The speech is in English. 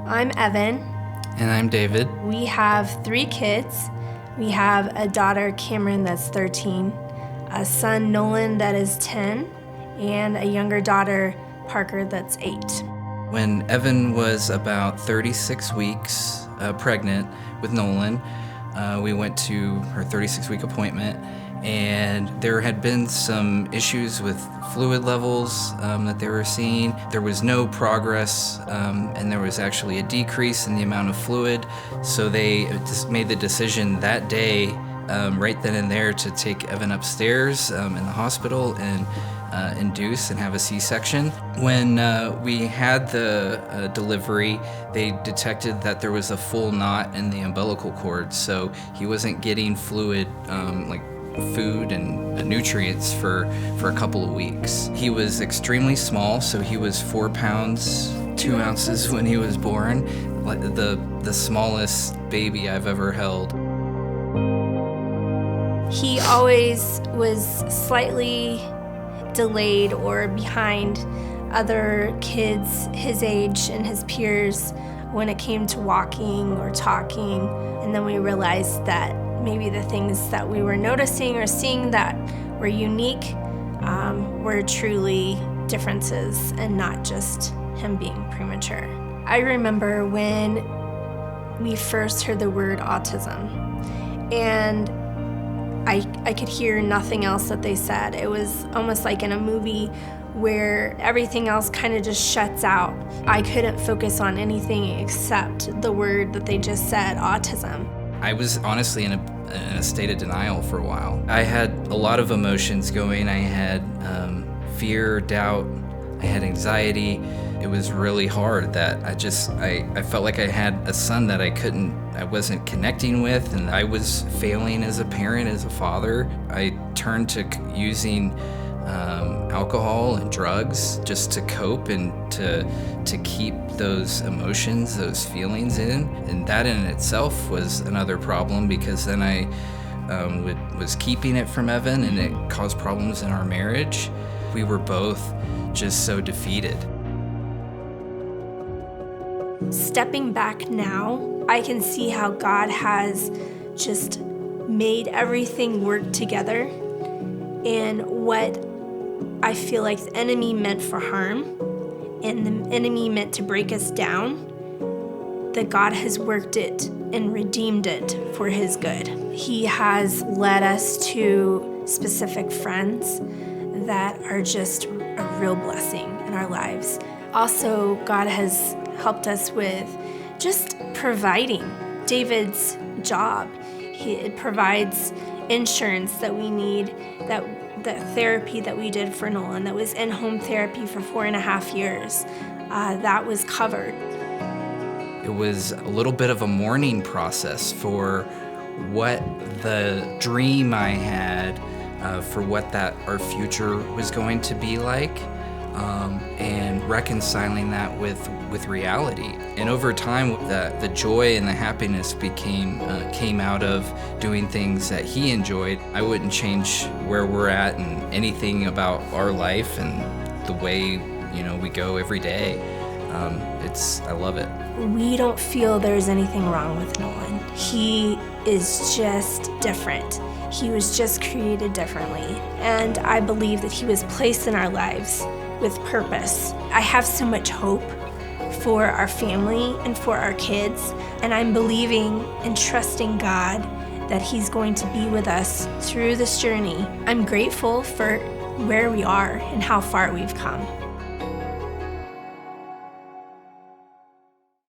I'm Evan. And I'm David. We have 3 kids. We have a daughter, Cameron, that's 13, a son, Nolan, that is 10, and a younger daughter, Parker, that's 8. When Evan was about 36 weeks pregnant with Nolan, we went to her 36-week appointment, and there had been some issues with fluid levels that they were seeing. There was no progress, and there was actually a decrease in the amount of fluid, so they just made the decision that day, right then and there, to take Evan upstairs in the hospital and induce and have a C-section. When we had the delivery, they detected that there was a full knot in the umbilical cord, so he wasn't getting fluid like food and nutrients for a couple of weeks. He was extremely small, so he was 4 pounds 2 ounces when he was born, like the smallest baby I've ever held. He always was slightly delayed or behind other kids his age and his peers when it came to walking or talking. And then we realized that maybe the things that we were noticing or seeing that were unique were truly differences and not just him being premature. I remember when we first heard the word autism, and I could hear nothing else that they said. It was almost like in a movie where everything else kind of just shuts out. I couldn't focus on anything except the word that they just said, autism. I was honestly in a state of denial for a while. I had a lot of emotions going. I had fear, doubt, I had anxiety. It was really hard that I felt like I had a son that I wasn't connecting with, and I was failing as a parent, as a father. I turned to using alcohol and drugs just to cope and to keep those emotions, those feelings in. And that in itself was another problem, because then I was keeping it from Evan, and it caused problems in our marriage. We were both just so defeated. Stepping back now, I can see how God has just made everything work together, and what I feel like the enemy meant for harm and the enemy meant to break us down, that God has worked it and redeemed it for his good. He has led us to specific friends that are just a real blessing in our lives. Also, God has helped us with just providing David's job. It provides insurance that we need, that the therapy that we did for Nolan, that was in-home therapy for 4.5 years, that was covered. It was a little bit of a mourning process for what the dream I had for what our future was going to be like, and reconciling that with reality. And over time, the joy and the happiness came out of doing things that he enjoyed. I wouldn't change where we're at and anything about our life and the way we go every day. I love it. We don't feel there's anything wrong with Nolan. He is just different. He was just created differently. And I believe that he was placed in our lives with purpose. I have so much hope for our family and for our kids, and I'm believing and trusting God that he's going to be with us through this journey. I'm grateful for where we are and how far we've come.